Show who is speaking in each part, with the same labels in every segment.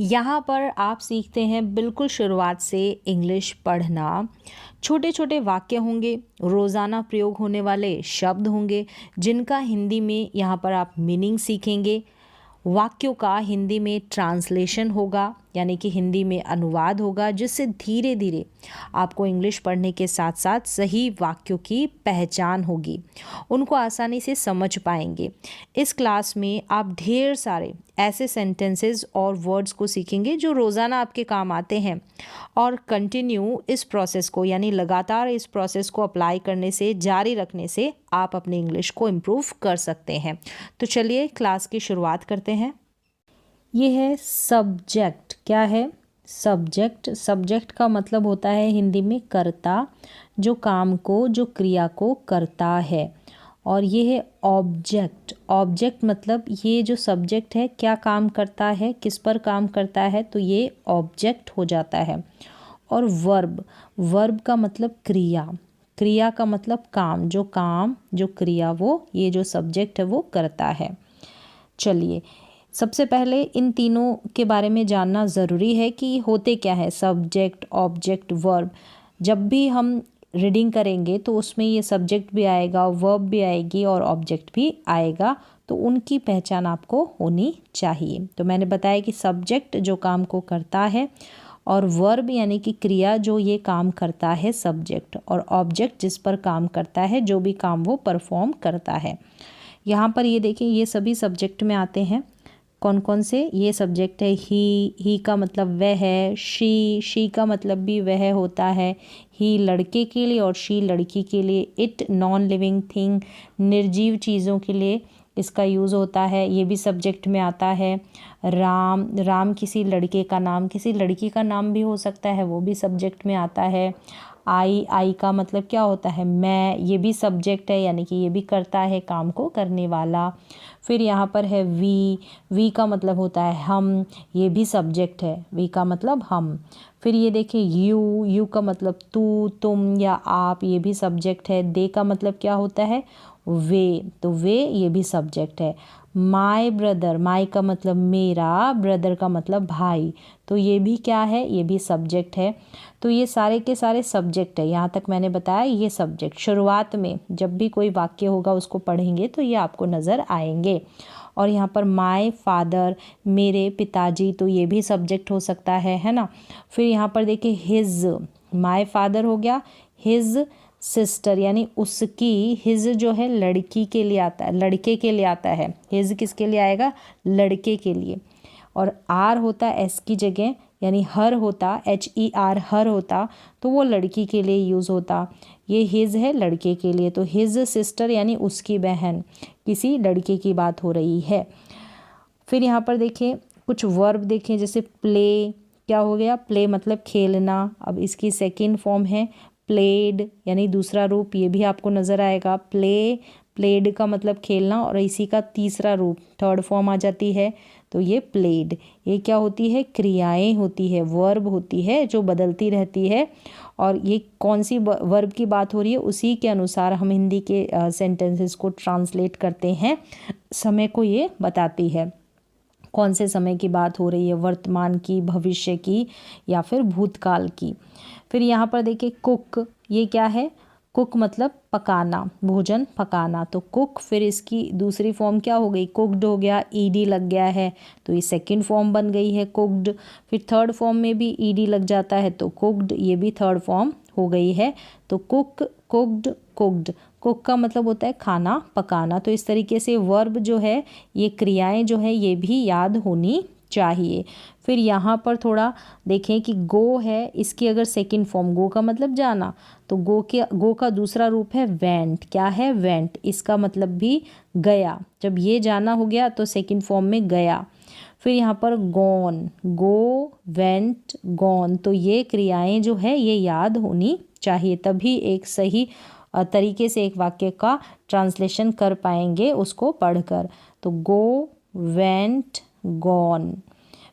Speaker 1: यहाँ पर आप सीखते हैं बिल्कुल शुरुआत से इंग्लिश पढ़ना। छोटे छोटे वाक्य होंगे, रोज़ाना प्रयोग होने वाले शब्द होंगे जिनका हिंदी में यहाँ पर आप मीनिंग सीखेंगे। वाक्यों का हिंदी में ट्रांसलेशन होगा, यानी कि हिंदी में अनुवाद होगा, जिससे धीरे धीरे आपको इंग्लिश पढ़ने के साथ साथ सही वाक्यों की पहचान होगी, उनको आसानी से समझ पाएंगे। इस क्लास में आप ढेर सारे ऐसे सेंटेंसेस और वर्ड्स को सीखेंगे जो रोज़ाना आपके काम आते हैं, और कंटिन्यू इस प्रोसेस को, यानी लगातार इस प्रोसेस को अप्लाई करने से, जारी रखने से आप अपने इंग्लिश को इम्प्रूव कर सकते हैं। तो चलिए क्लास की शुरुआत करते हैं। ये है सब्जेक्ट। क्या है सब्जेक्ट? सब्जेक्ट का मतलब होता है हिंदी में कर्ता, जो काम को, जो क्रिया को करता है। और ये है ऑब्जेक्ट। ऑब्जेक्ट मतलब ये जो सब्जेक्ट है क्या काम करता है, किस पर काम करता है, तो ये ऑब्जेक्ट हो जाता है। और वर्ब, वर्ब का मतलब क्रिया, क्रिया का मतलब काम, जो क्रिया वो ये जो सब्जेक्ट है वो करता है। चलिए सबसे पहले इन तीनों के बारे में जानना ज़रूरी है कि होते क्या है सब्जेक्ट, ऑब्जेक्ट, वर्ब। जब भी हम रीडिंग करेंगे तो उसमें ये सब्जेक्ट भी आएगा, वर्ब भी आएगी और ऑब्जेक्ट भी आएगा, तो उनकी पहचान आपको होनी चाहिए। तो मैंने बताया कि सब्जेक्ट जो काम को करता है, और वर्ब यानी कि क्रिया जो ये काम करता है सब्जेक्ट, और ऑब्जेक्ट जिस पर काम करता है, जो भी काम वो परफॉर्म करता है। यहाँ पर ये देखिए ये सभी सब्जेक्ट में आते हैं। कौन कौन से? ये सब्जेक्ट है ही का मतलब वह है, शी का मतलब भी वह होता है, ही लड़के के लिए और शी लड़की के लिए, इट नॉन लिविंग थिंग निर्जीव चीज़ों के लिए इसका यूज़ होता है, ये भी सब्जेक्ट में आता है। राम किसी लड़के का नाम, किसी लड़की का नाम भी हो सकता है, वो भी सब्जेक्ट में आता है। आई का मतलब क्या होता है? मैं, ये भी सब्जेक्ट है, यानी कि ये भी करता है काम को करने वाला। फिर यहाँ पर है वी का मतलब होता है हम, ये भी सब्जेक्ट है, वी का मतलब हम। फिर ये देखिए यू का मतलब तू, तुम या आप, ये भी सब्जेक्ट है। दे का मतलब क्या होता है? वे, तो वे ये भी सब्जेक्ट है। माय ब्रदर, माय का मतलब मेरा, ब्रदर का मतलब भाई, तो ये भी क्या है? ये भी सब्जेक्ट है। तो ये सारे के सारे सब्जेक्ट है। यहाँ तक मैंने बताया ये सब्जेक्ट। शुरुआत में जब भी कोई वाक्य होगा उसको पढ़ेंगे तो ये आपको नज़र आएंगे। और यहाँ पर माय फादर, मेरे पिताजी, तो ये भी सब्जेक्ट हो सकता है ना। फिर यहाँ पर देखिए हिज, माय फादर हो गया, हिज सिस्टर यानी उसकी, हिज जो है लड़की के लिए आता है, लड़के के लिए आता है। हिज किसके लिए आएगा? लड़के के लिए। और आर होता एस की जगह, यानी हर होता, HER हर होता, तो वो लड़की के लिए यूज़ होता। ये हिज है लड़के के लिए, तो हिज सिस्टर यानी उसकी बहन, किसी लड़के की बात हो रही है। फिर यहाँ पर देखिए कुछ वर्ब देखें, जैसे प्ले, क्या हो गया? प्ले मतलब खेलना। अब इसकी सेकंड फॉर्म है प्लेड, यानी दूसरा रूप, ये भी आपको नज़र आएगा। प्लेड का मतलब खेलना, और इसी का तीसरा रूप, थर्ड फॉर्म आ जाती है, तो ये प्लेड। ये क्या होती है? क्रियाएं होती है, वर्ब होती है जो बदलती रहती है। और ये कौन सी वर्ब की बात हो रही है उसी के अनुसार हम हिंदी के सेंटेंसेस को ट्रांसलेट करते हैं, समय को ये बताती है कौन से समय की बात हो रही है, वर्तमान की, भविष्य की, या फिर भूतकाल की। फिर यहाँ पर देखिए कुक, ये क्या है? कुक मतलब पकाना, भोजन पकाना, तो कुक। फिर इसकी दूसरी फॉर्म क्या हो गई? कुक्ड हो गया, ED लग गया है, तो ये सेकंड फॉर्म बन गई है कुक्ड। फिर थर्ड फॉर्म में भी ED लग जाता है तो कुक्ड, ये भी थर्ड फॉर्म हो गई है। तो कुक, कुक्ड, कुक्ड। कुक का मतलब होता है खाना पकाना। तो इस तरीके से वर्ब जो है, ये क्रियाएं जो है, ये भी याद होनी चाहिए। फिर यहाँ पर थोड़ा देखें कि गो है, इसकी अगर सेकंड फॉर्म, गो का मतलब जाना, तो गो का दूसरा रूप है वेंट। क्या है? वेंट। इसका मतलब भी गया। जब ये जाना हो गया तो सेकंड फॉर्म में गया। फिर यहाँ पर गॉन, गो, वेंट, गॉन, तो ये क्रियाएं जो है ये याद होनी चाहिए, तभी एक सही तरीके से एक वाक्य का ट्रांसलेशन कर पाएंगे उसको पढ़कर। तो गो, वेंट, गॉन।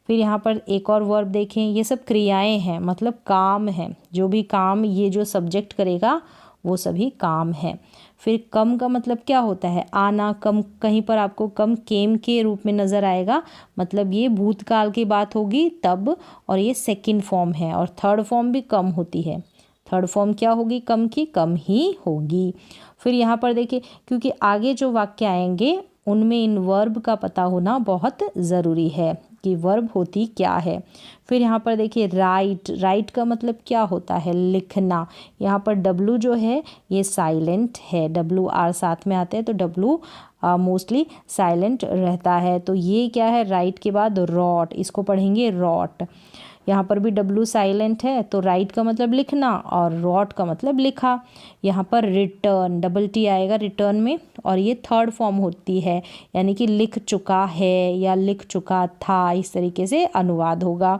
Speaker 1: फिर यहाँ पर एक और वर्ब देखें, ये सब क्रियाएं हैं, मतलब काम है, जो भी काम ये जो सब्जेक्ट करेगा वो सभी काम है। फिर कम का मतलब क्या होता है, आना, कम कहीं पर आपको कम केम के रूप में नज़र आएगा, मतलब ये भूतकाल की बात होगी तब, और ये सेकंड फॉर्म है। और थर्ड फॉर्म भी कम होती है, थर्ड फॉर्म क्या होगी, कम की कम ही होगी। फिर यहाँ पर देखिए, क्योंकि आगे जो वाक्य आएंगे उनमें इन वर्ब का पता होना बहुत ज़रूरी है कि वर्ब होती क्या है। फिर यहाँ पर देखिए राइट, राइट का मतलब क्या होता है, लिखना। यहाँ पर डब्लू जो है ये साइलेंट है, डब्लू आर साथ में आते हैं तो डब्लू मोस्टली साइलेंट रहता है। तो ये क्या है, राइट के बाद रॉट, इसको पढ़ेंगे रॉट। यहाँ पर भी डब्लू साइलेंट है, तो राइट का मतलब लिखना और रॉट का मतलब लिखा। यहाँ पर रिटर्न, डबल टी आएगा रिटर्न में, और ये थर्ड फॉर्म होती है, यानी कि लिख चुका है या लिख चुका था, इस तरीके से अनुवाद होगा।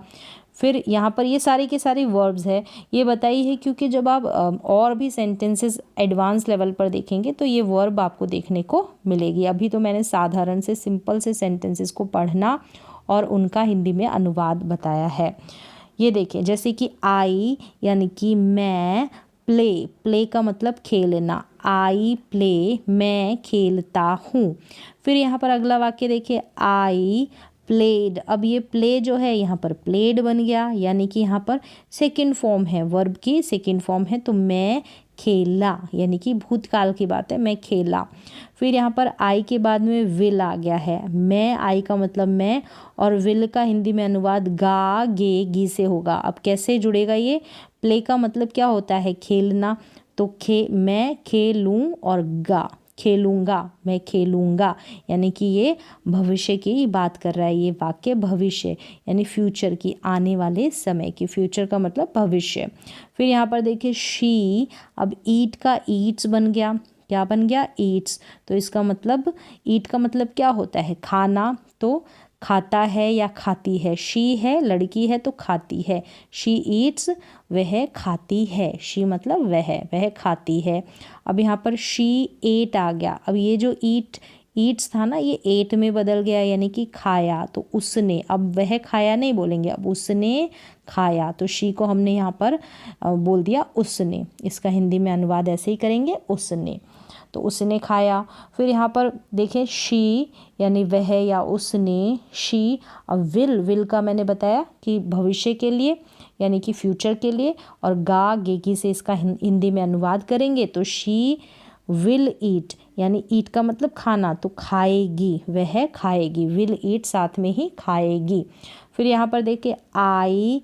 Speaker 1: फिर यहाँ पर ये सारी की सारी वर्ब्स है, ये बताई है क्योंकि जब आप और भी सेंटेंसेस एडवांस लेवल पर देखेंगे तो ये वर्ब आपको देखने को मिलेगी। अभी तो मैंने साधारण से सिंपल से सेंटेंसेस को पढ़ना और उनका हिंदी में अनुवाद बताया है। ये देखिए, जैसे कि आई यानी कि मैं, प्ले, प्ले का मतलब खेलना, आई प्ले, मैं खेलता हूँ। फिर यहाँ पर अगला वाक्य देखिए, आई प्लेड। अब ये प्ले जो है यहाँ पर प्लेड बन गया, यानी कि यहाँ पर सेकंड फॉर्म है, वर्ब की सेकंड फॉर्म है। तो मैं खेला, यानी कि भूतकाल की बात है, मैं खेला। फिर यहाँ पर आई के बाद में विल आ गया है, मैं, आई का मतलब मैं, और विल का हिंदी में अनुवाद गा गे गी से होगा। अब कैसे जुड़ेगा ये, प्ले का मतलब क्या होता है, खेलना, तो मैं खेलूँ, और गा, खेलूँगा, मैं खेलूँगा, यानी कि ये भविष्य की बात कर रहा है ये वाक्य, भविष्य यानी फ्यूचर की, आने वाले समय की, फ्यूचर का मतलब भविष्य। फिर यहाँ पर देखिए शी, अब ईट का ईट्स बन गया, क्या बन गया, ईट्स। तो इसका मतलब, ईट का मतलब क्या होता है, खाना, तो खाता है या खाती है, शी है, लड़की है तो खाती है, शी ईट्स, वह खाती है, शी मतलब वह खाती है। अब यहाँ पर शी एट आ गया, अब ये जो ईट्स था ना, ये एट में बदल गया, यानी कि खाया, तो उसने, अब वह खाया नहीं बोलेंगे, अब उसने खाया, तो शी को हमने यहाँ पर बोल दिया उसने, इसका हिंदी में अनुवाद ऐसे ही करेंगे, उसने, तो उसने खाया। फिर यहाँ पर देखें शी यानी वह या उसने, शी। अब विल का मैंने बताया कि भविष्य के लिए यानी कि फ्यूचर के लिए, और गा गेगी से इसका हिंदी में अनुवाद करेंगे तो शी विल ईट, यानी ईट का मतलब खाना, तो खाएगी, वह खाएगी, विल ईट साथ में ही खाएगी। फिर यहाँ पर देखिए आई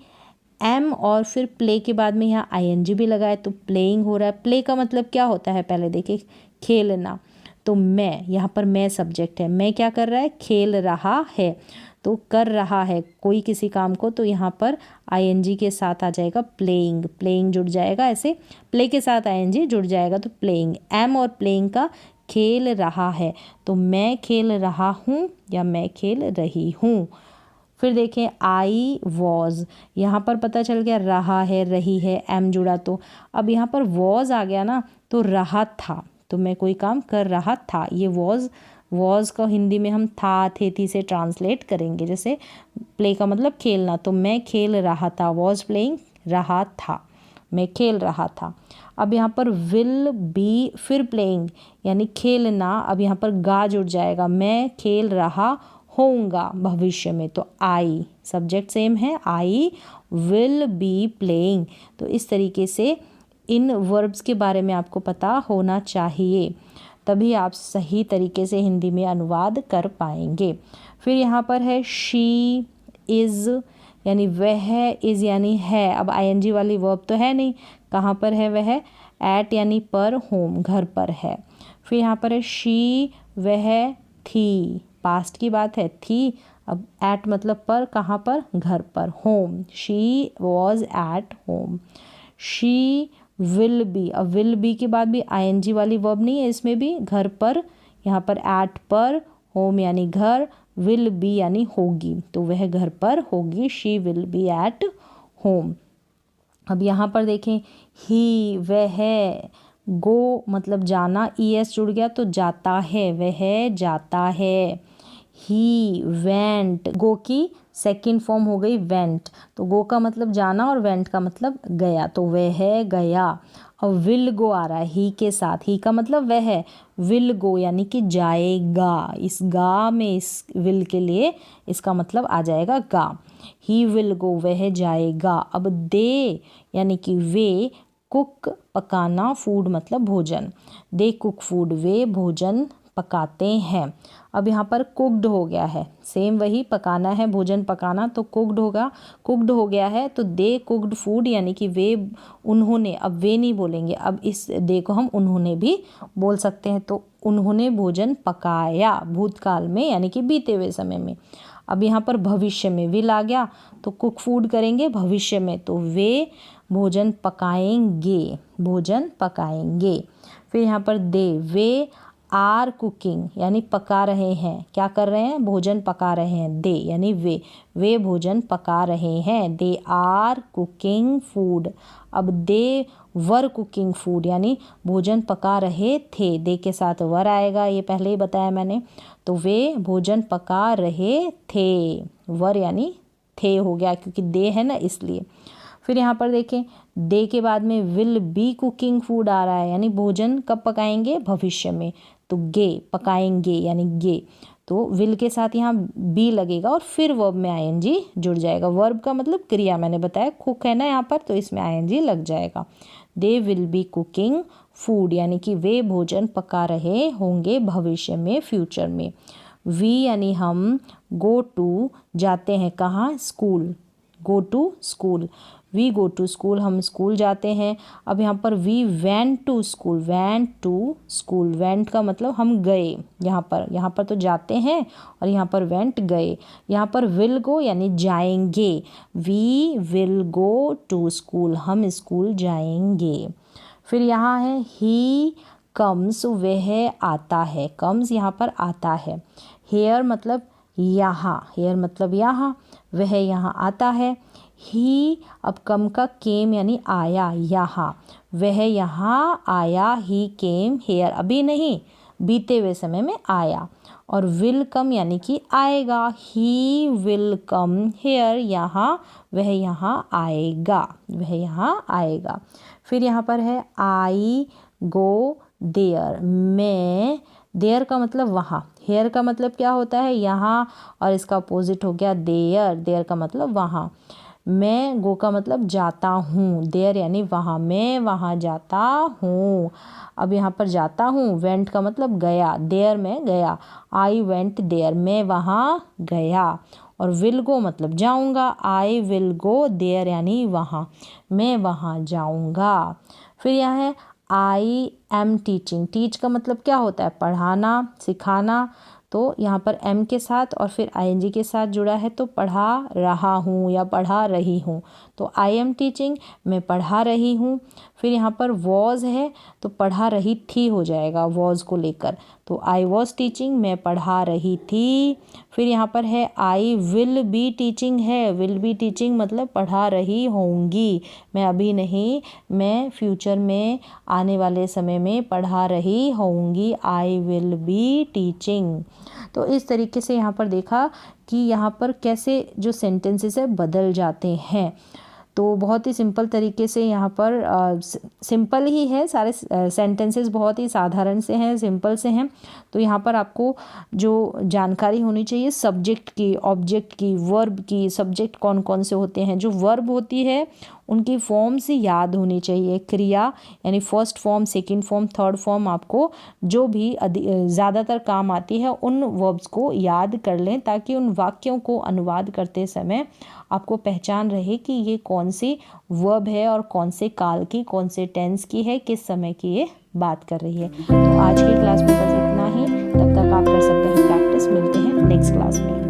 Speaker 1: एम, और फिर प्ले के बाद में यहाँ आईएनजी भी लगाए तो प्लेइंग हो रहा है। प्ले का मतलब क्या होता है, पहले देखिए खेलना, तो मैं, यहाँ पर मैं सब्जेक्ट है, मैं क्या कर रहा है, खेल रहा है, तो कर रहा है कोई किसी काम को, तो यहाँ पर आईएनजी के साथ आ जाएगा प्लेइंग, प्लेइंग जुड़ जाएगा, ऐसे प्ले के साथ आईएनजी जुड़ जाएगा तो प्लेइंग। एम और प्लेइंग का खेल रहा है, तो मैं खेल रहा हूँ या मैं खेल रही हूँ। फिर देखें आई वॉज, यहाँ पर पता चल गया रहा है, रही है, एम जुड़ा, तो अब यहाँ पर वॉज आ गया ना, तो रहा था, तो मैं कोई काम कर रहा था, ये वॉज का हिंदी में हम था थे थी से ट्रांसलेट करेंगे। जैसे प्ले का मतलब खेलना, तो मैं खेल रहा था, वॉज प्लेइंग, रहा था, मैं खेल रहा था। अब यहाँ पर विल बी, फिर प्लेइंग यानी खेलना, अब यहाँ पर गा जुड़ जाएगा, मैं खेल रहा होऊंगा भविष्य में, तो आई, सब्जेक्ट सेम है, आई विल बी प्लेइंग। तो इस तरीके से इन वर्ब्स के बारे में आपको पता होना चाहिए, तभी आप सही तरीके से हिंदी में अनुवाद कर पाएंगे। फिर यहाँ पर है शी इज़, यानी वह, इज़ यानी है, अब आईएनजी वाली वर्ब तो है नहीं, कहाँ पर है वह, एट यानी पर, होम घर पर है। फिर यहाँ पर है शी, वह थी, पास्ट की बात है, थी, अब एट मतलब पर, कहाँ पर, घर पर, home, she was at home. She will be, अब विल बी के बाद भी आईएनजी वाली वर्ब नहीं है, इसमें भी घर पर, यहाँ पर एट पर, होम यानी घर, विल बी यानी होगी, तो वह घर पर होगी, she will be at home. अब यहाँ पर देखें ही, वह, गो मतलब जाना, ईएस जुड़ गया तो जाता है, वह जाता है। ही वेंट, गो की सेकंड फॉर्म हो गई वेंट, तो गो का मतलब जाना और वेंट का मतलब गया, तो वह गया। अब विल गो आ रहा है ही के साथ, ही का मतलब वह है, विल गो यानी कि जाएगा, इस गा में इस विल के लिए इसका मतलब आ जाएगा गा। ही विल गो वह जाएगा। अब दे यानी कि वे, कुक पकाना, फूड मतलब भोजन, दे कुक फूड वे भोजन पकाते हैं। अब यहाँ पर कुक्ड हो गया है, सेम वही पकाना है, भोजन पकाना, तो कुक्ड होगा, कुक्ड हो गया है तो दे कुक्ड फूड यानी कि वे, उन्होंने, अब वे नहीं बोलेंगे, अब इस दे को हम उन्होंने भी बोल सकते हैं, तो उन्होंने भोजन पकाया भूतकाल में यानी कि बीते हुए समय में। अब यहाँ पर भविष्य में विल आ गया तो कुक फूड करेंगे भविष्य में, तो वे भोजन पकाएंगे, भोजन पकाएंगे। फिर यहाँ पर दे, वे आर कुकिंग यानी पका रहे हैं, क्या कर रहे हैं, भोजन पका रहे हैं, दे यानी वे भोजन पका रहे हैं, दे आर कुकिंग फूड। अब दे वर कुकिंग फूड यानी भोजन पका रहे थे, दे के साथ वर आएगा, ये पहले ही बताया मैंने, तो वे भोजन पका रहे थे, वर यानी थे हो गया क्योंकि दे है ना इसलिए। फिर यहाँ पर देखें दे के बाद में विल बी कुकिंग फूड आ रहा है, यानी भोजन कब पकाएंगे, भविष्य में, तो गे पकाएंगे यानी गे, तो विल के साथ यहाँ बी लगेगा और फिर वर्ब में आईएनजी जुड़ जाएगा। वर्ब का मतलब क्रिया, मैंने बताया कुक है ना यहाँ पर, तो इसमें आईएनजी लग जाएगा। They will be cooking food यानी कि वे भोजन पका रहे होंगे भविष्य में, फ्यूचर में। वी यानी हम, गो टू जाते हैं कहाँ, school, go to school, we go to school हम स्कूल जाते हैं। अब यहाँ पर we went to school, went to school, went का मतलब हम गए, यहाँ पर तो जाते हैं और यहाँ पर वेंट गए। यहाँ पर विल गो यानी जाएंगे, we will go to school हम स्कूल जाएंगे। फिर यहाँ है ही कम्स, वह आता है, कम्स यहाँ पर आता है। हेयर मतलब यहाँ, हेयर मतलब यहाँ, वह यहाँ आता है। ही, अब कम का केम यानी आया, यहाँ, वह यहाँ आया, ही केम हेयर, अभी नहीं बीते हुए समय में आया। और विल कम यानी कि आएगा, ही विल कम हेयर, यहाँ वह यहाँ आएगा, वह यहाँ आएगा। फिर यहाँ पर है आई गो देयर, मैं, देयर का मतलब वहाँ, हेयर का मतलब क्या होता है यहाँ, और इसका अपोजिट हो गया देयर, देयर का मतलब वहाँ। मैं, गो का मतलब जाता हूँ, देयर यानी वहाँ, मैं वहाँ जाता हूँ। अब यहाँ पर जाता हूँ, वेंट का मतलब गया, देयर में गया, आई वेंट देयर, मैं वहाँ गया। और विल गो मतलब जाऊँगा, आई विल गो देयर यानी वहाँ, मैं वहाँ जाऊँगा। फिर यहाँ है आई एम टीचिंग, टीच का मतलब क्या होता है, पढ़ाना, सिखाना, तो यहाँ पर एम के साथ और फिर आईएनजी के साथ जुड़ा है, तो पढ़ा रहा हूँ या पढ़ा रही हूँ, तो आई एम टीचिंग, मैं पढ़ा रही हूँ। फिर यहाँ पर वॉज है तो पढ़ा रही थी हो जाएगा वॉज को लेकर, तो आई वॉज टीचिंग, मैं पढ़ा रही थी। फिर यहाँ पर है आई विल बी टीचिंग है, विल बी टीचिंग मतलब पढ़ा रही होंगी, मैं अभी नहीं, मैं फ्यूचर में आने वाले समय में पढ़ा रही होंगी, आई विल बी टीचिंग। तो इस तरीके से यहाँ पर देखा कि यहाँ पर कैसे जो सेंटेंसेस है बदल जाते हैं। तो बहुत ही सिंपल तरीके से यहाँ पर सिंपल ही है, सारे सेंटेंसेस बहुत ही साधारण से हैं, सिंपल से हैं। तो यहाँ पर आपको जो जानकारी होनी चाहिए सब्जेक्ट की, ऑब्जेक्ट की, वर्ब की, सब्जेक्ट कौन कौन से होते हैं, जो वर्ब होती है उनकी फॉर्म्स याद होनी चाहिए, क्रिया यानी first form, second form, third form, आपको जो भी ज़्यादातर काम आती है उन वर्ब्स को याद कर लें, ताकि उन वाक्यों को अनुवाद करते समय आपको पहचान रहे कि ये कौन सी वर्ब है और कौन से काल की, कौन से टेंस की है, किस समय की ये बात कर रही है। तो आज की क्लास में बस इतना ही, तब तक आप कर सकते हैं प्रैक्टिस, मिलते हैं नेक्स्ट क्लास में।